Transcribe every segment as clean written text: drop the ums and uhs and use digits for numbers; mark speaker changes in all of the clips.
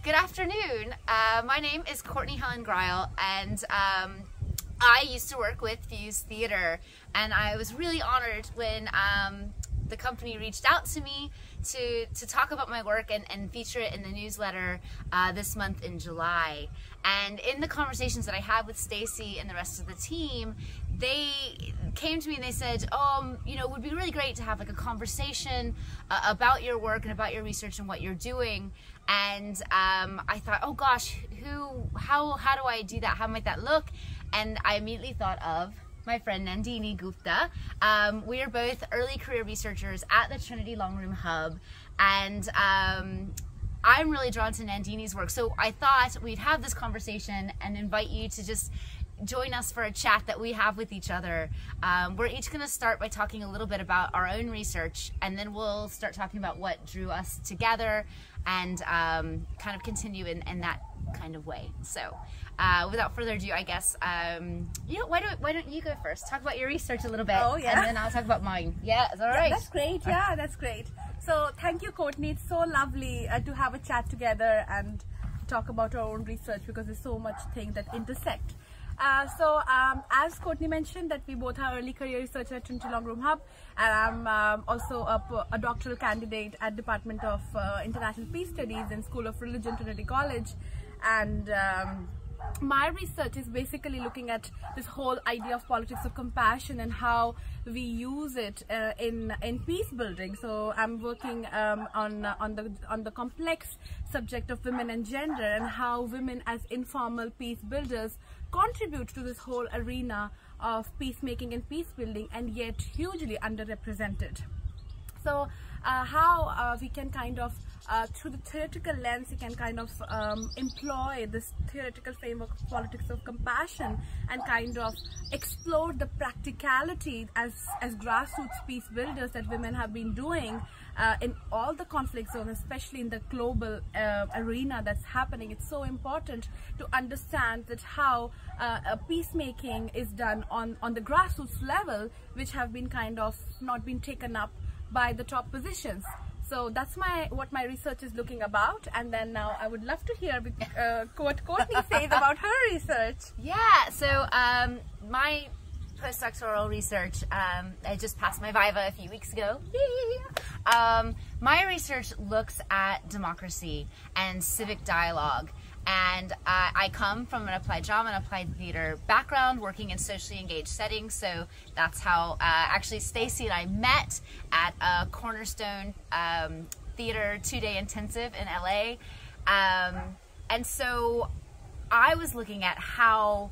Speaker 1: Good afternoon. My name is Courtney Helen Grile, and I used to work with Fuse Theater, and I was really honored when the company reached out to me to talk about my work and feature it in the newsletter this month in July. And in the conversations that I had with Stacy and the rest of the team, they came to me and they said, you know, it would be really great to have like a conversation about your work and about your research and what you're doing. And I thought, oh gosh, how do I do that? How might that look? And I immediately thought of my friend Nandini Gupta. We are both early career researchers at the Trinity Long Room Hub, and I'm really drawn to Nandini's work. So I thought we'd have this conversation and invite you to just join us for a chat that we have with each other. We're each going to start by talking a little bit about our own research, and then we'll start talking about what drew us together and kind of continue in that kind of way. So without further ado, I guess, you know, why don't you go first? Talk about your research a little bit, and then I'll talk about mine. Yeah, is that all right?
Speaker 2: That's great. Yeah, that's great. So thank you, Courtney. It's so lovely to have a chat together and talk about our own research, because there's so much things that intersect. As Courtney mentioned, that we both are early career researchers at Trinity Long Room Hub, and I'm also a doctoral candidate at Department of International Peace Studies in School of Religion, Trinity College. And my research is basically looking at this whole idea of politics of compassion and how we use it in peace building. So I'm working on the complex subject of women and gender, and how women as informal peace builders contribute to this whole arena of peacemaking and peace building, and yet hugely underrepresented. So how we can kind of through the theoretical lens, you can kind of employ this theoretical framework of politics of compassion and kind of explore the practicality as grassroots peace builders that women have been doing in all the conflict zones, especially in the global arena that's happening. It's so important to understand that how peacemaking is done on the grassroots level, which have been kind of not been taken up by the top positions. So that's what my research is looking about. And then now I would love to hear what Courtney says about her research.
Speaker 1: Yeah, so my postdoctoral research, I just passed my Viva a few weeks ago. My research looks at democracy and civic dialogue. And I come from an applied drama and applied theater background, working in socially engaged settings. So that's how actually Stacy and I met at a Cornerstone Theater 2-day intensive in LA. And so I was looking at how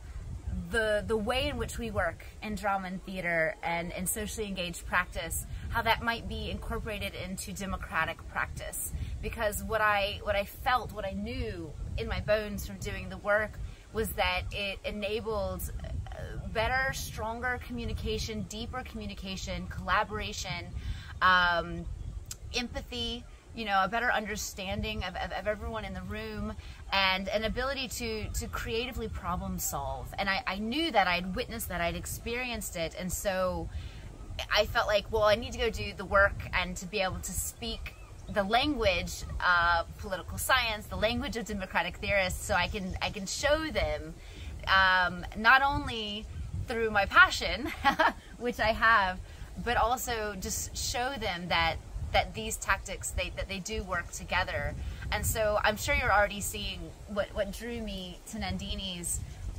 Speaker 1: the way in which we work in drama and theater and in socially engaged practice, how that might be incorporated into democratic practice. Because what I felt, what I knew in my bones from doing the work, was that it enabled better, stronger communication, deeper communication, collaboration, empathy, you know, a better understanding of everyone in the room, and an ability to creatively problem solve. And I knew that, I'd witnessed that, I'd experienced it, and so I felt like, well, I need to go do the work and to be able to speak the language of political science, the language of democratic theorists, so I can show them not only through my passion, which I have, but also just show them that these tactics, that they do work together. And so I'm sure you're already seeing what drew me to Nandini's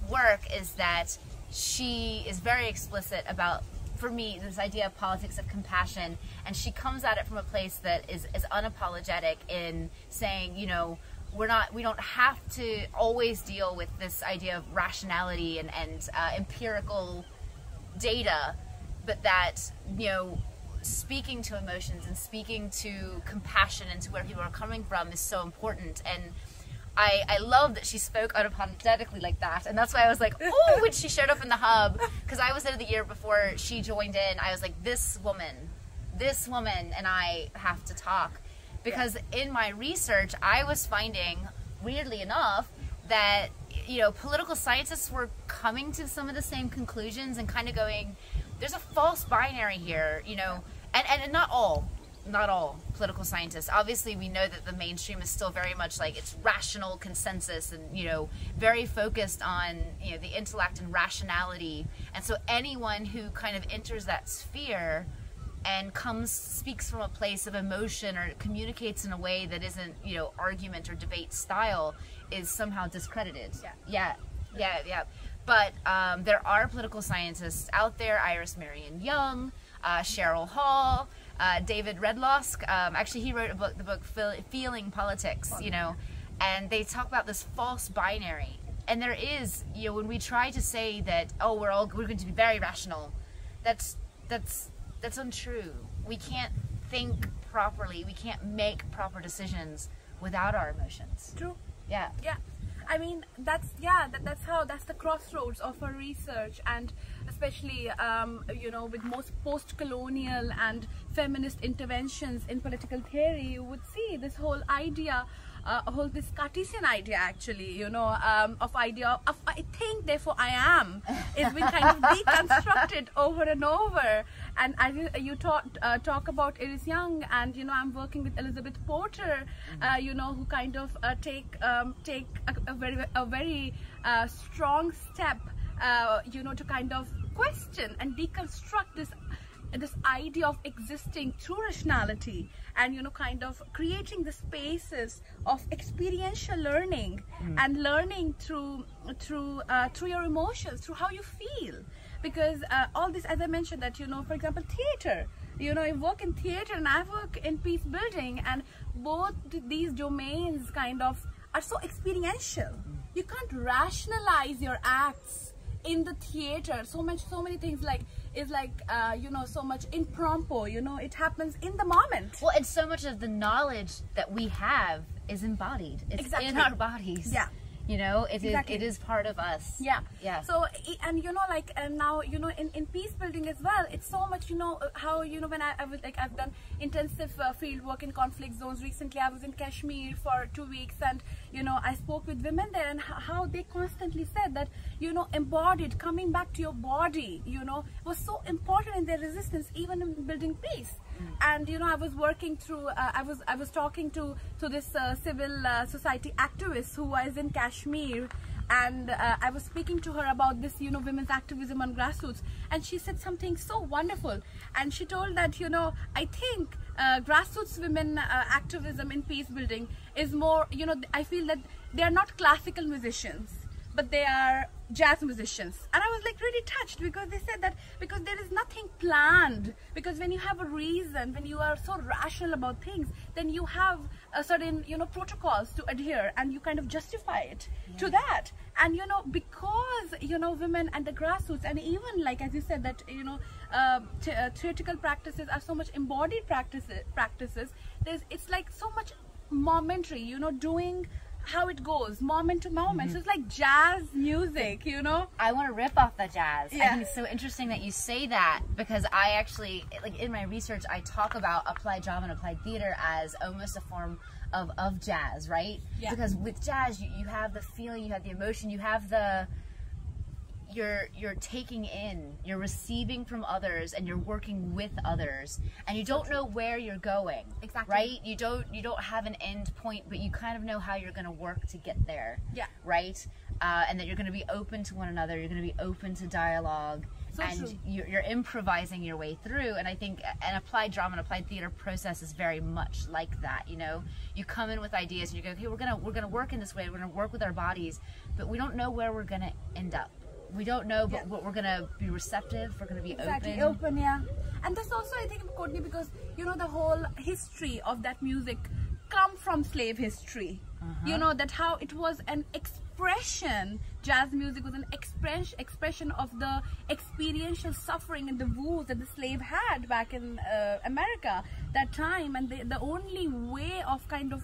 Speaker 1: work is that she is very explicit about, for me, this idea of politics of compassion, and she comes at it from a place that is unapologetic in saying, you know, we don't have to always deal with this idea of rationality and empirical data, but that, you know, speaking to emotions and speaking to compassion and to where people are coming from is so important. And I love that she spoke unapologetically like that, and that's why I was like, oh, when she showed up in the hub, because I was there the year before she joined in, I was like, this woman and I have to talk. Because in my research, I was finding, weirdly enough, that, you know, political scientists were coming to some of the same conclusions and kind of going, there's a false binary here, you know, and not all, not all political scientists. Obviously, we know that the mainstream is still very much like it's rational consensus and, you know, very focused on, you know, the intellect and rationality. And so anyone who kind of enters that sphere and speaks from a place of emotion or communicates in a way that isn't, you know, argument or debate style is somehow discredited. Yeah. But there are political scientists out there, Iris Marion Young, Cheryl Hall, David Redlosk. Actually, he wrote the book Feeling Politics, you know, and they talk about this false binary. And there is, you know, when we try to say that, oh, we're going to be very rational, that's untrue. We can't think properly. We can't make proper decisions without our emotions.
Speaker 2: True.
Speaker 1: Yeah.
Speaker 2: I mean, that's the crossroads of our research, and especially you know, with most post-colonial and feminist interventions in political theory, you would see this whole idea, this Cartesian idea, actually, you know, of idea of I think, therefore I am, it's been kind of deconstructed over and over. And you talk about Iris Young, and you know, I'm working with Elizabeth Porter, you know, who kind of take a very strong step, you know, to kind of question and deconstruct this idea of existing through rationality, and you know, kind of creating the spaces of experiential learning and learning through your emotions, through how you feel. Because all this, as I mentioned, that, you know, for example, theater, you know, I work in theater and I work in peace building, and both these domains kind of are so experiential. You can't rationalize your acts in the theater. So many things you know, so much impromptu, you know, it happens in the moment.
Speaker 1: Well, and so much of the knowledge that we have is embodied. It's in our bodies.
Speaker 2: Yeah.
Speaker 1: You know, it is part of us.
Speaker 2: Yeah. So, and you know, like, and now, you know, in peace building as well, it's so much, you know, how, you know, when I was like, I've done intensive field work in conflict zones. Recently I was in Kashmir for 2 weeks, and you know, I spoke with women there, and how they constantly said that, you know, embodied, coming back to your body, you know, was so important in their resistance, even in building peace. And you know, I was working through, I was talking to this civil society activist who was in Kashmir, and I was speaking to her about this, you know, women's activism on grassroots, and she said something so wonderful, and she told that, you know, I think grassroots women activism in peace building is more, you know, I feel that they are not classical musicians, but they are jazz musicians. And I was like really touched, because they said that because there is nothing planned, because when you have a reason, when you are so rational about things, then you have a certain, you know, protocols to adhere, and you kind of justify it to that. And you know, because, you know, women and the grassroots, and even like, as you said, that, you know, theoretical practices are so much embodied practices, it's like so much momentary, you know, doing how it goes moment to moment. So it's like jazz music, you know.
Speaker 1: I want to rip off the jazz.
Speaker 2: Yeah.
Speaker 1: I think it's so interesting that you say that, because I actually, like, in my research, I talk about applied drama and applied theater as almost a form of jazz, right?
Speaker 2: Yeah.
Speaker 1: Because with jazz, you have the feeling, you have the emotion, you have the, you're taking in, you're receiving from others, and you're working with others, and you don't know where you're going.
Speaker 2: Exactly.
Speaker 1: Right? You don't have an end point, but you kind of know how you're going to work to get there.
Speaker 2: Yeah.
Speaker 1: Right? And that you're going to be open to one another, you're going to be open to dialogue,
Speaker 2: so
Speaker 1: and
Speaker 2: true.
Speaker 1: You're improvising your way through. And I think an applied drama and applied theater process is very much like that. You know, you come in with ideas and you go, okay, we're gonna work in this way, we're gonna work with our bodies, but we don't know where we're gonna end up. We don't know, but we're gonna be receptive. We're gonna be
Speaker 2: open, yeah. And that's also, I think, Courtney, because you know, the whole history of that music come from slave history. You know, that how it was an expression. Jazz music was an expression of the experiential suffering and the wounds that the slave had back in America that time, and the only way of kind of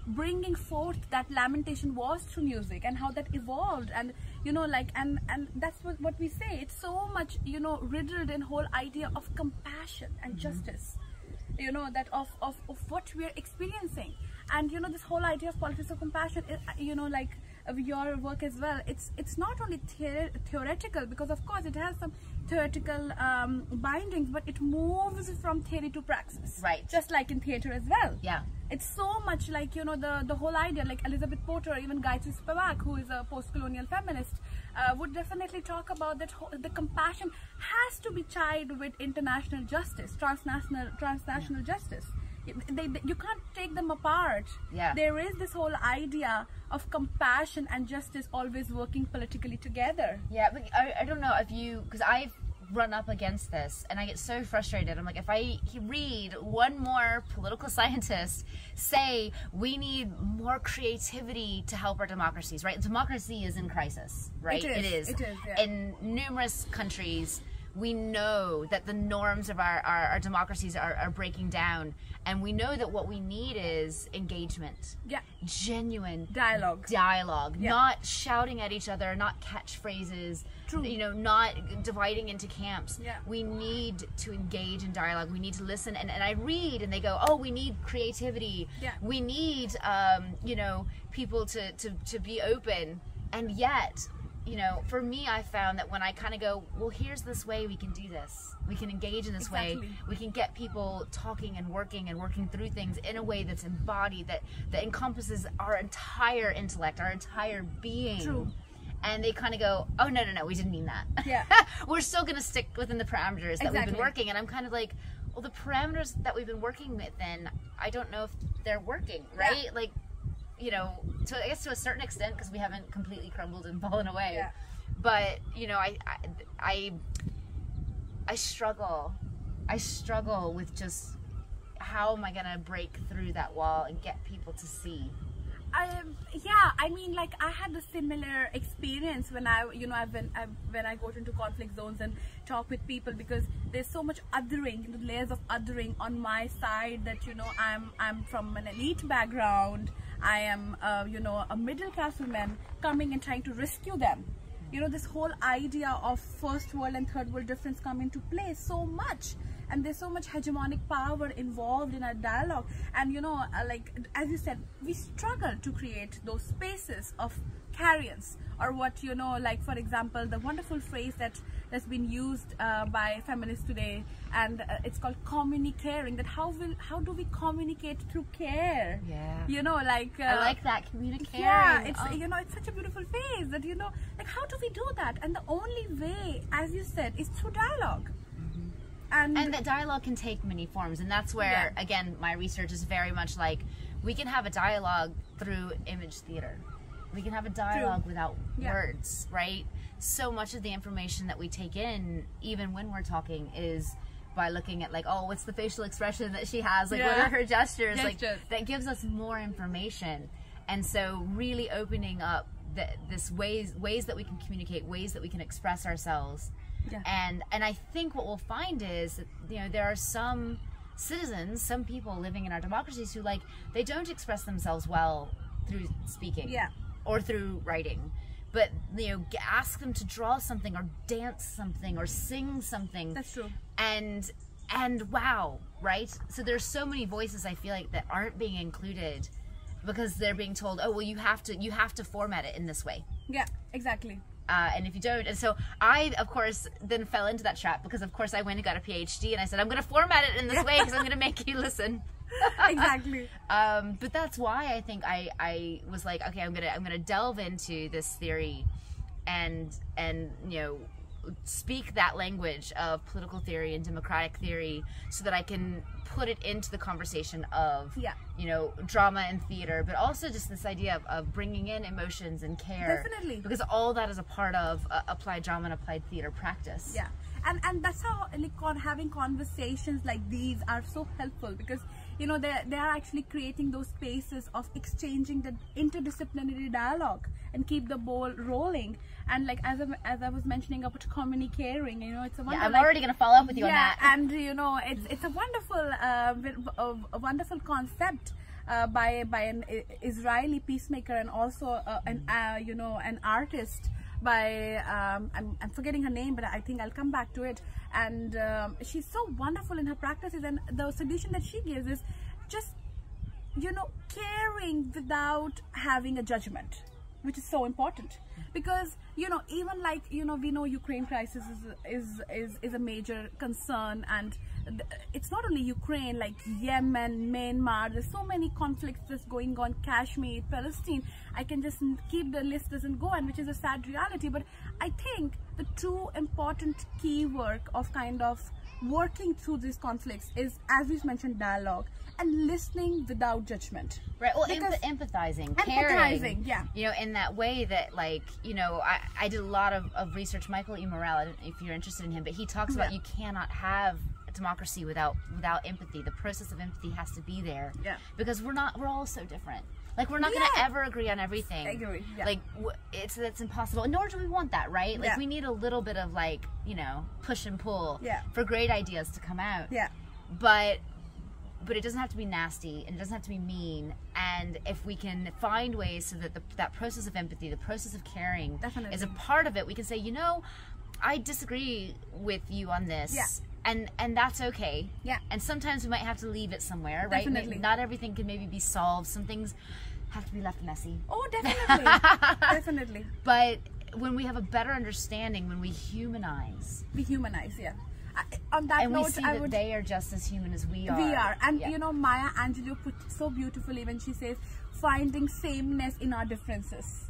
Speaker 2: bringing forth that lamentation was through music, and how that evolved. And you know, like, and that's what we say, it's so much, you know, riddled in whole idea of compassion and justice, you know, that of what we are experiencing. And you know, this whole idea of politics of compassion, you know, like your work as well, it's not only theoretical, because of course it has some theoretical bindings, but it moves from theory to praxis,
Speaker 1: right?
Speaker 2: Just like in theater as well.
Speaker 1: Yeah,
Speaker 2: it's so much like, you know, the whole idea, like Elizabeth Porter, even Gayatri Spivak, who is a post-colonial feminist, would definitely talk about that the compassion has to be tied with international justice, transnational justice. You can't take them apart.
Speaker 1: Yeah.
Speaker 2: There is this whole idea of compassion and justice always working politically together.
Speaker 1: Yeah, but I don't know if you, because I've run up against this and I get so frustrated. I'm like, if I read one more political scientist say we need more creativity to help our democracies, right? Democracy is in crisis, right?
Speaker 2: It is. Yeah.
Speaker 1: In numerous countries, we know that the norms of our democracies are breaking down, and we know that what we need is engagement.
Speaker 2: Yeah.
Speaker 1: Genuine
Speaker 2: dialogue.
Speaker 1: Yeah. Not shouting at each other, not catchphrases.
Speaker 2: True.
Speaker 1: You know, not dividing into camps.
Speaker 2: Yeah.
Speaker 1: We need to engage in dialogue. We need to listen. And I read and they go, oh, we need creativity.
Speaker 2: Yeah.
Speaker 1: We need, you know, people to be open. And yet, you know, for me, I found that when I kind of go, well, here's this way we can do this. We can engage in this way. We can get people talking and working through things in a way that's embodied, that encompasses our entire intellect, our entire being.
Speaker 2: True.
Speaker 1: And they kind of go, oh, no, we didn't mean that.
Speaker 2: Yeah.
Speaker 1: We're still going to stick within the parameters that we've been working. And I'm kind of like, well, the parameters that we've been working within, I don't know if they're working, right?
Speaker 2: Yeah.
Speaker 1: Like, you know, I guess to a certain extent, because we haven't completely crumbled and fallen away.
Speaker 2: Yeah.
Speaker 1: But, you know, I struggle with just how am I going to break through that wall and get people to see.
Speaker 2: Yeah, I mean, like, I had a similar experience when when I go into conflict zones and talk with people, because there's so much othering, the layers of othering on my side, that, you know, I'm from an elite background. I am, you know, a middle class woman coming and trying to rescue them. You know, this whole idea of first world and third world difference come into play so much. And there's so much hegemonic power involved in our dialogue. And, you know, like, as you said, we struggle to create those spaces of carriers, or what, you know, like, for example, the wonderful phrase that's been used by feminists today, and it's called communicating, that how do we communicate through care?
Speaker 1: Yeah.
Speaker 2: You know, like...
Speaker 1: I like that, communicating.
Speaker 2: Yeah, it's, you know, it's such a beautiful phrase that, you know, like, how do we do that? And the only way, as you said, is through dialogue. And
Speaker 1: that dialogue can take many forms, and that's where, again, my research is very much like, we can have a dialogue through image theater. We can have a dialogue without words, right? So much of the information that we take in, even when we're talking, is by looking at, like, oh, what's the facial expression that she has? Like, what are her gestures? Like, that gives us more information. And so really opening up this ways that we can communicate, ways that we can express ourselves. Yeah. And I think what we'll find is that, you know, there are some citizens, some people living in our democracies who, like, they don't express themselves well through speaking or through writing, but, you know, ask them to draw something or dance something or sing something.
Speaker 2: That's true.
Speaker 1: And wow, right? So there's so many voices, I feel like, that aren't being included because they're being told, oh, well, you have to format it in this way.
Speaker 2: Yeah, exactly.
Speaker 1: And if you don't, and so I, of course, then fell into that trap, because of course I went and got a PhD, and I said, I'm going to format it in this way because I'm going to make you listen.
Speaker 2: Exactly.
Speaker 1: But that's why I think I was like, okay, I'm gonna delve into this theory, and you know, speak that language of political theory and democratic theory, so that I can put it into the conversation of, you know, drama and theater, but also just this idea of bringing in emotions and care.
Speaker 2: Definitely.
Speaker 1: Because all that is a part of applied drama and applied theater practice.
Speaker 2: Yeah. And that's how, like, having conversations like these are so helpful, because, you know, they are actually creating those spaces of exchanging the interdisciplinary dialogue and keep the ball rolling. And, like, as I was mentioning about communicating, you know, it's a wonderful...
Speaker 1: Yeah, I'm already going to follow up with you on that.
Speaker 2: And, you know, it's a wonderful concept by an Israeli peacemaker, and also you know, an artist by I'm forgetting her name, but I think I'll come back to it. And she's so wonderful in her practices, and the solution that she gives is just, you know, caring without having a judgment. which is so important. Because, you know, even like, you know, we know Ukraine crisis is a major concern, and it's not only Ukraine, like Yemen, Myanmar, there's so many conflicts just going on, Kashmir, Palestine. I can just keep the list doesn't go, and which is a sad reality. But I think the true important key work of kind of working through these conflicts is, as we mentioned, dialogue and listening without judgment.
Speaker 1: Right. Well, empathizing, caring,
Speaker 2: yeah.
Speaker 1: You know, in that way that, like, you know, I did a lot of research. Michael E. Morale, I don't know if you're interested in him, but he talks about you cannot have democracy without empathy. The process of empathy has to be there. Yeah. Because we're all so different. Like, we're not going to ever agree on everything.
Speaker 2: I agree. Yeah.
Speaker 1: Like, that's impossible. Nor do we want that, right? Like, we need a little bit of, like, you know, push and pull for great ideas to come out. Yeah. But it doesn't have to be nasty, and it doesn't have to be mean. And if we can find ways so that that process of empathy, the process of caring is a part of it, we can say, you know, I disagree with you on this. Yeah. And that's okay. Yeah. And sometimes we might have to leave it somewhere, right?
Speaker 2: Definitely.
Speaker 1: Not everything can maybe be solved. Some things have to be left messy.
Speaker 2: Oh, definitely. Definitely.
Speaker 1: But when we have a better understanding, when we humanize.
Speaker 2: We humanize, yeah. On that
Speaker 1: and
Speaker 2: note,
Speaker 1: we see that they are just as human as we are.
Speaker 2: We are. And you know, Maya Angelou put it so beautifully when she says, finding sameness in our differences.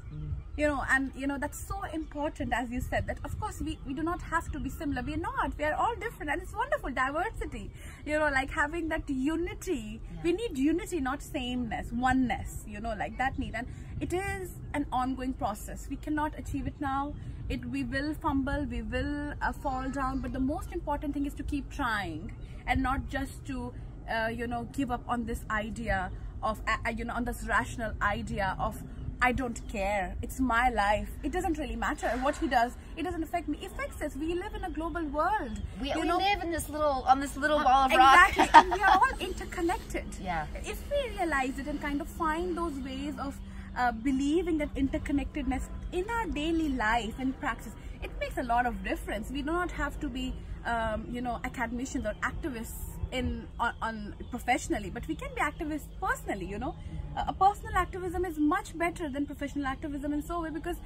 Speaker 2: You know, and you know, that's so important, as you said, that of course we do not have to be similar. We are not. We are all different, and it's wonderful, diversity. You know, like having that unity. We need unity, not sameness, oneness, you know, like that need. And it is an ongoing process. We cannot achieve it now. We will fumble, we will fall down, but the most important thing is to keep trying, and not just to you know, give up on this idea of you know, on this rational idea of, I don't care, it's my life, it doesn't really matter what he does, it doesn't affect me. It affects us. We live in a global world.
Speaker 1: We live in this little ball of rock.
Speaker 2: Exactly. And we are all interconnected.
Speaker 1: Yeah.
Speaker 2: If we realize it and kind of find those ways of believing that interconnectedness in our daily life and practice, it makes a lot of difference. We do not have to be you know, academicians or activists on professionally, but we can be activists personally. You know, a personal activism is much better than professional activism in so way, because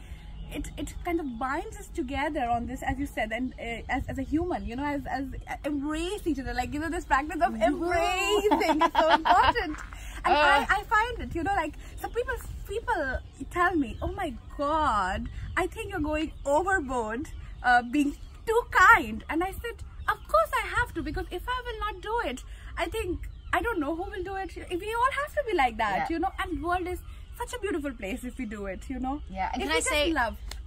Speaker 2: it kind of binds us together on this, as you said, and as a human, you know, as embrace each other, like, you know, this practice of embracing is so important. And I find it, you know, like, some people tell me, oh my God, I think you're going overboard, being too kind. And I said, of course I have to, because if I will not do it, I think, I don't know who will do it. We all have to be like that, you know, and world is such a beautiful place if we do it, you know.
Speaker 1: Yeah, and can I say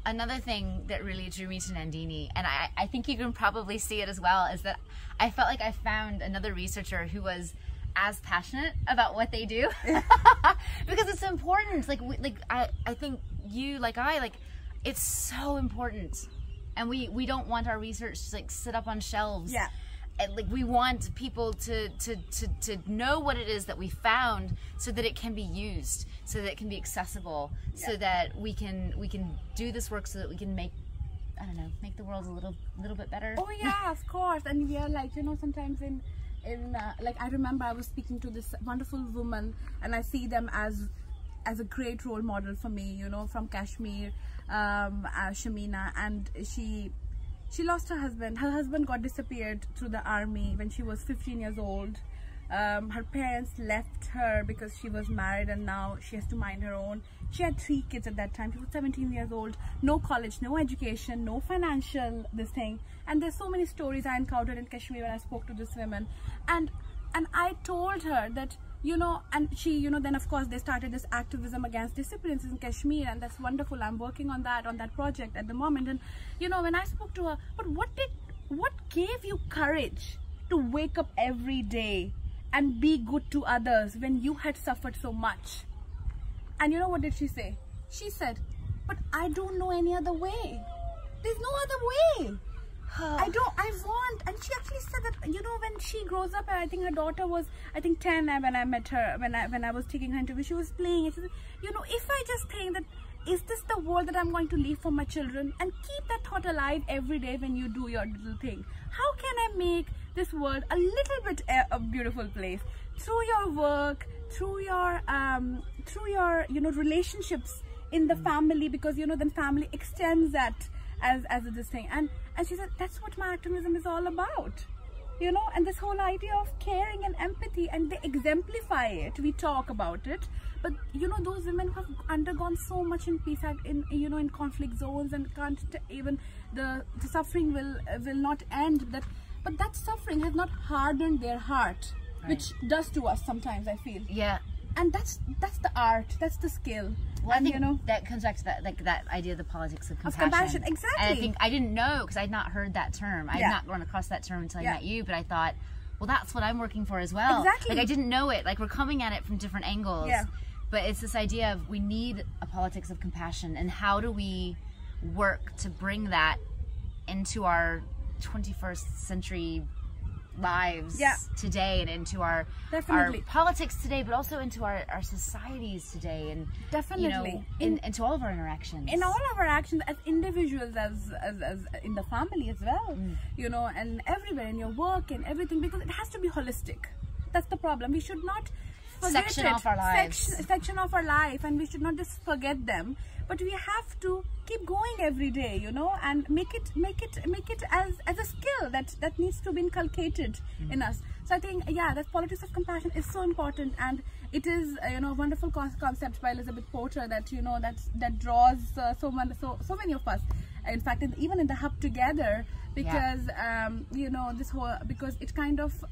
Speaker 1: another thing that really drew me to Nandini, and I think you can probably see it as well, is that I felt like I found another researcher who was as passionate about what they do. Because it's important. Like I think you, like it's so important, and we don't want our research to, like, sit up on shelves. Yeah. And, like, we want people to know what it is that we found, so that it can be used, so that it can be accessible, so that we can do this work, so that we can make, I don't know, make the world a little bit better.
Speaker 2: Oh yeah, of course. And we are, like, you know, sometimes in like, I remember I was speaking to this wonderful woman, and I see them as a great role model for me, you know, from Kashmir, Shamina, and she lost her husband. Her husband got disappeared through the army when she was 15 years old. Her parents left her because she was married, and now she has to mind her own. She had 3 kids at that time. She was 17 years old. No college, no education, no financial this thing. And there's so many stories I encountered in Kashmir when I spoke to this woman. And I told her that, you know, and she, you know, then of course they started this activism against disappearances in Kashmir, and that's wonderful. I'm working on that project at the moment. And, you know, when I spoke to her, but what gave you courage to wake up every day and be good to others when you had suffered so much? And you know what did she say? She said, but I don't know any other way. There's no other way. I want, and she actually said that, you know, when she grows up, and I think her daughter was, I think 10 when I met her, when I was taking her interview, she was playing, and she said, you know, if I just think that, is this the world that I'm going to leave for my children? And keep that thought alive every day when you do your little thing. How can I make this world a little bit a beautiful place? Through your work, through your you know, relationships in the family, because then family extends that as this thing. And she said, that's what my activism is all about. And this whole idea of caring and empathy, and they exemplify it. We talk about it, but those women who have undergone so much in peace, in conflict zones, and can't even the suffering will not end. But that suffering has not hardened their heart, right, which does to us sometimes, I feel.
Speaker 1: Yeah.
Speaker 2: And that's the art, that's the skill.
Speaker 1: Well,
Speaker 2: and
Speaker 1: I think that comes back to that idea of the politics of compassion.
Speaker 2: Of compassion, exactly.
Speaker 1: And I think I didn't know, because I had not heard that term. I had not run across that term until I met you, but I thought, well, that's what I'm working for as well.
Speaker 2: Exactly.
Speaker 1: Like, I didn't know it. Like, we're coming at it from different angles.
Speaker 2: Yeah.
Speaker 1: But it's this idea of we need a politics of compassion, and how do we work to bring that into our 21st century lives today, and into our politics today, but also into our societies today, and
Speaker 2: definitely
Speaker 1: into all of our interactions,
Speaker 2: as individuals, as in the family as well, and everywhere, in your work and everything, because it has to be holistic. That's the problem. We should not
Speaker 1: section off our lives,
Speaker 2: section off our life, and we should not just forget them, but we have to keep going every day, and make it as a skill that needs to be inculcated in us. So I think, that politics of compassion is so important, and it is a wonderful concept by Elizabeth Porter that that draws so many of us. In fact, even in the Hub Together, because this whole, because it kind of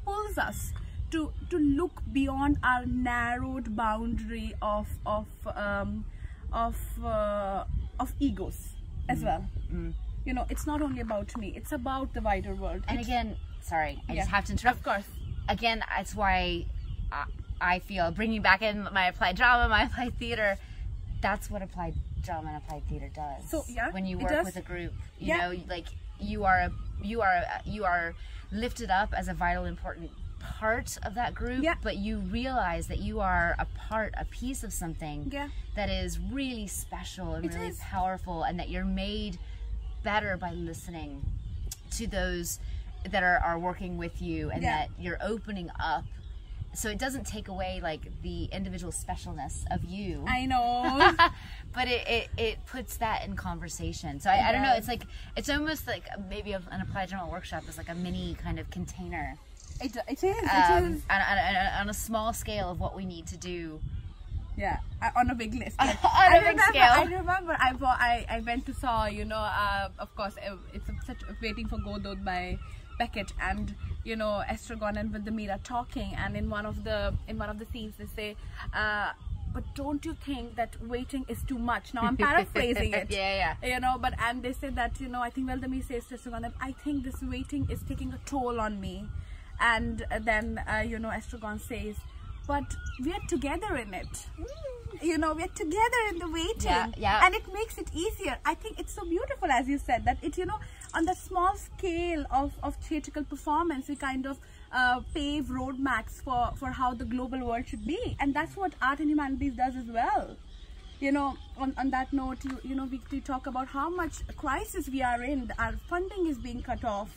Speaker 2: pulls us to look beyond our narrowed boundary of egos as well. It's not only about me, it's about the wider world.
Speaker 1: And again, sorry, I just have to interrupt.
Speaker 2: Of course.
Speaker 1: Again, that's why I feel, bringing back in my applied drama, my applied theater, that's what applied drama and applied theater does.
Speaker 2: So
Speaker 1: when you work with a group, you know, like you are lifted up as a vital, important part of that group, but you realize that you are a piece of something that is really special and really powerful, and that you're made better by listening to those that are working with you, and that you're opening up. So it doesn't take away like the individual specialness of you.
Speaker 2: I know.
Speaker 1: But it puts that in conversation. So I don't know, it's like, it's almost like maybe an applied drama workshop is like a mini kind of container.
Speaker 2: It is.
Speaker 1: On a small scale of what we need to do.
Speaker 2: Yeah, on a big list.
Speaker 1: On a big scale.
Speaker 2: I remember I went to saw, of course, it's such Waiting for Godot by Beckett, and Estragon and Vladimir are talking, and in one of the scenes they say, but don't you think that waiting is too much? Now I'm paraphrasing it. But and they say that I think Vladimir says to Estragon that I think this waiting is taking a toll on me, and then Estragon says, but we are together in it. We are together in the waiting, and it makes it easier. I think it's so beautiful, as you said, that it on the small scale of theatrical performance, we kind of pave roadmaps for how the global world should be, and that's what art and humanities does as well. On that note, we talk about how much crisis we are in. Our funding is being cut off.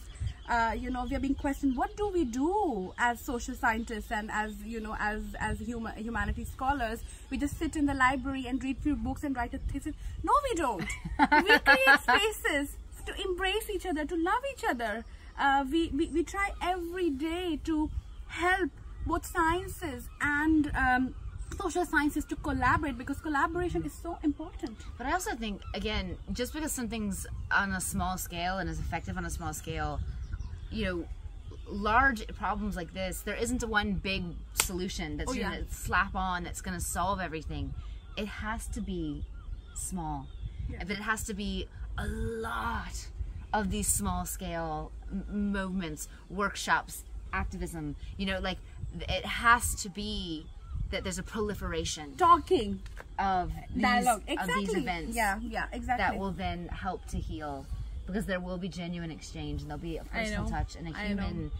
Speaker 2: We are being questioned. What do we do as social scientists and as humanities scholars? We just sit in the library and read few books and write a thesis. No, we don't. We create spaces to embrace each other, to love each other. We try every day to help both sciences and social sciences to collaborate, because collaboration is so important.
Speaker 1: But I also think, again, just because something's on a small scale and is effective on a small scale, large problems like this, there isn't a one big solution that's going to slap on, that's going to solve everything. It has to be small, but it has to be a lot of these small scale movements, workshops, activism. Like it has to be that there's a proliferation,
Speaker 2: talking
Speaker 1: of
Speaker 2: dialogue,
Speaker 1: of these events,
Speaker 2: exactly,
Speaker 1: that will then help to heal. Because there will be genuine exchange, and there'll be a personal touch and a human,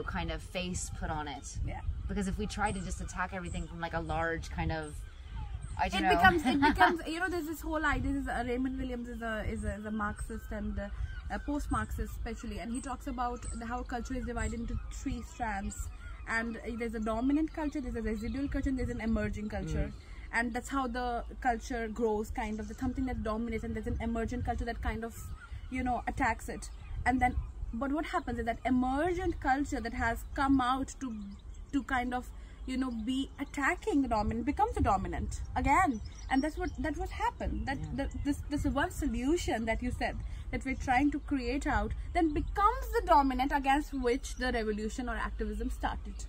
Speaker 1: kind of face put on it. Yeah. Because if we try to just attack everything from like a large kind of, it becomes, there's this whole idea. Raymond Williams is a Marxist and a post-Marxist especially, and he talks about how culture is divided into three strands,
Speaker 2: and there's a dominant culture, there's a residual culture, and there's an emerging culture. And that's how the culture grows, kind of. There's something that dominates, and there's an emergent culture that kind of, you know, attacks it. And then, but what happens is that emergent culture that has come out to kind of, you know, be attacking the dominant becomes the dominant again. And that's what happened. This one solution that you said that we're trying to create out then becomes the dominant against which the revolution or activism started.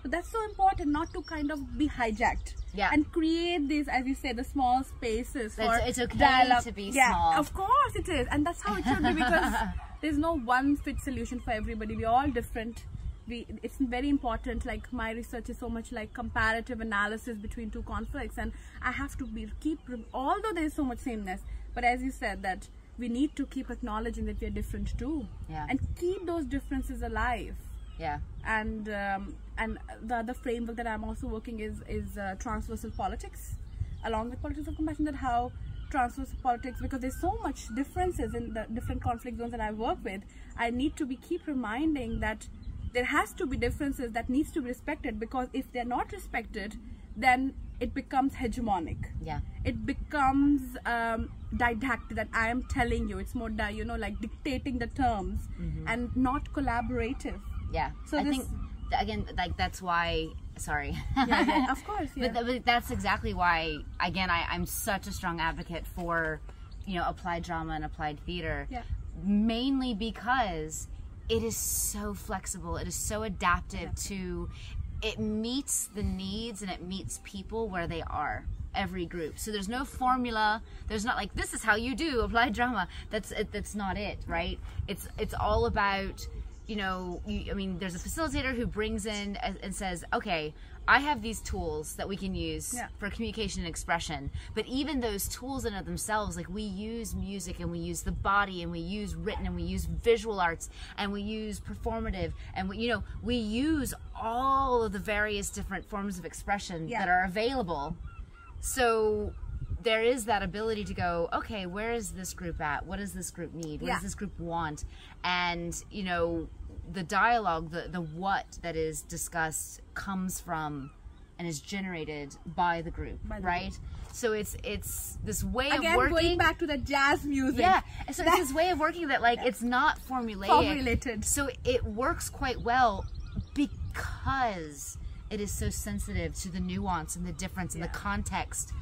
Speaker 2: So that's so important, not to kind of be hijacked and create these, as you say, the small spaces for
Speaker 1: it's okay
Speaker 2: dialogue.
Speaker 1: to be small.
Speaker 2: Of course it is, and that's how it should be, because there's no one fit solution for everybody. We're all different. It's very important. Like, my research is so much like comparative analysis between two conflicts, and I have to although there is so much sameness, but as you said, that we need to keep acknowledging that we are different too, and keep those differences alive. And the other framework that I'm also working is transversal politics, along with politics of compassion. That how transversal politics, because there's so much differences in the different conflict zones that I work with, I need to keep reminding that there has to be differences that needs to be respected, because if they're not respected, then it becomes hegemonic. It becomes didactic, that I am telling you. It's more, you know, like dictating the terms and not collaborative.
Speaker 1: So I think, again, like, that's why, sorry.
Speaker 2: Of course.
Speaker 1: But that's exactly why, again, I'm such a strong advocate for, you know, applied drama and applied theater. Mainly because it is so flexible, it is so adaptive to, it meets the needs and it meets people where they are, every group. So there's no formula, there's not like, this is how you do applied drama. That's not it, right? It's all about, you know, I mean, there's a facilitator who brings in and says, okay, I have these tools that we can use for communication and expression, but even those tools in of themselves, like, we use music and we use the body and we use written and we use visual arts and we use performative, and we use all of the various different forms of expression that are available. So there is that ability to go, okay, where is this group at? What does this group need? What does this group want? And, you know, the dialogue, the what that is discussed comes from and is generated by the group, right? So it's this way of working.
Speaker 2: Going back to the jazz music.
Speaker 1: So it's this way of working that, like, it's not formulaic. So it works quite well because it is so sensitive to the nuance and the difference and the context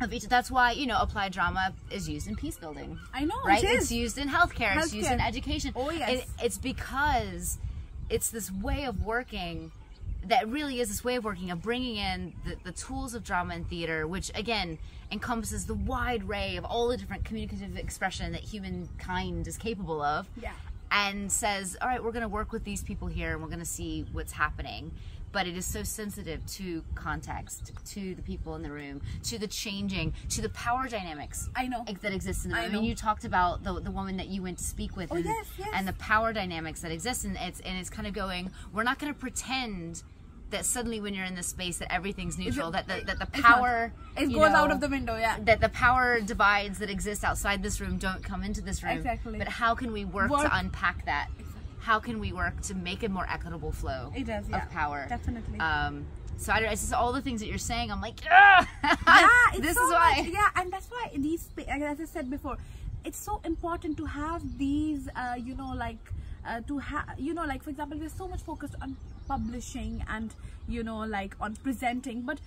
Speaker 1: of each. That's why, you know, applied drama is used in peace building. I know, right? It's used in healthcare. It's used in education. It's because it's this way of working that really is this way of working, of bringing in the tools of drama and theater, which again encompasses the wide array of all the different communicative expression that humankind is capable of, and says, all right, we're going to work with these people here and we're going to see what's happening. But it is so sensitive to context, to the people in the room, to the changing, to the power dynamics that exist in the room. I mean, you talked about the woman that you went to speak with, and the power dynamics that exist, and it's kind of going, we're not going to pretend that suddenly when you're in this space that everything's neutral, that the power
Speaker 2: goes out of the window,
Speaker 1: that the power divides that exist outside this room don't come into this room. But how can we work to unpack that? How can we work to make a more equitable flow of power?
Speaker 2: Definitely.
Speaker 1: So it's just all the things that you're saying. I'm like,
Speaker 2: this is why. And that's why these, as I said before, it's so important to have these, you know, like, like, for example, we're so much focused on publishing and, you know, like, on presenting, but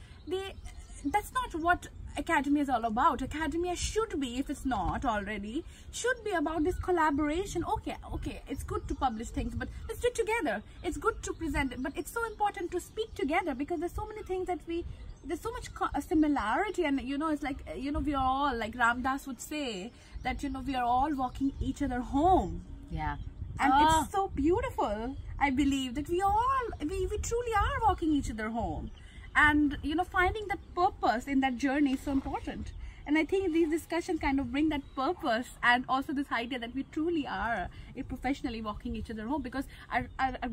Speaker 2: that's not what academia is all about. Academia should be, if it's not already, should be about this collaboration. Okay, it's good to publish things, but let's do it together. It's good to present it, but it's so important to speak together, because there's so many things that there's so much similarity, and, you know, it's like, you know, we are all, like Ram Dass would say, that, you know, we are all walking each other home. And it's so beautiful, I believe, that we truly are walking each other home. And, you know, finding that purpose in that journey is so important. And I think these discussions kind of bring that purpose, and also this idea that we truly are professionally walking each other home, because our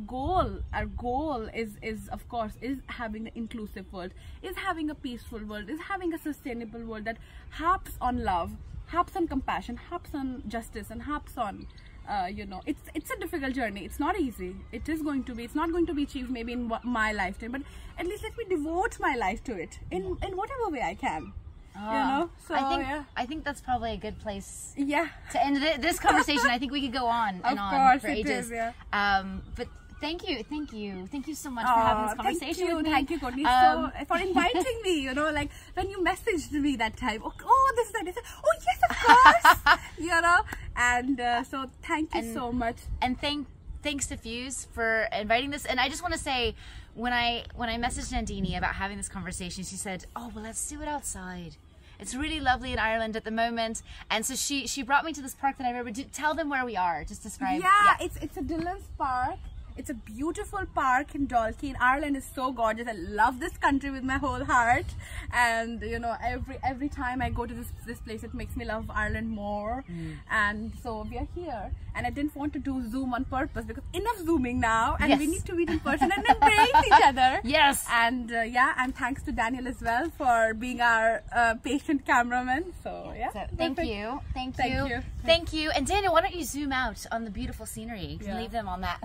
Speaker 2: goal is of course, is having an inclusive world, is having a peaceful world, is having a sustainable world that harps on love, harps on compassion, harps on justice, and harps on you know, it's a difficult journey. It's not easy. It is going to be. It's not going to be achieved maybe in my lifetime, but at least let me devote my life to it in whatever way I can. You know, so
Speaker 1: I think that's probably a good place.
Speaker 2: Yeah.
Speaker 1: To end this conversation. I think we could go on and on for ages.
Speaker 2: Is, yeah.
Speaker 1: But thank you so much for having this conversation with me.
Speaker 2: Thank you, Courtney, so for inviting me. You know, like when you messaged me that time. Oh, this is that. I said, oh yes, of course. You know, and so thank you so much.
Speaker 1: And thanks to Fuse for inviting this. And I just want to say, when I messaged Nandini about having this conversation, she said, "Oh, well, let's do it outside. It's really lovely in Ireland at the moment." And so she brought me to this park that I remember. Tell them where we are. Just describe.
Speaker 2: Yeah. It's a Dillon's Park. It's a beautiful park in Dalkey. Ireland is so gorgeous. I love this country with my whole heart. And you know, every time I go to this place, it makes me love Ireland more. And so we are here. And I didn't want to do Zoom on purpose because enough Zooming now, and we need to meet in person and embrace each other.
Speaker 1: Yes.
Speaker 2: And and thanks to Daniel as well for being our patient cameraman. So yeah.
Speaker 1: So, thank you. And Daniel, why don't you zoom out on the beautiful scenery and leave them on that.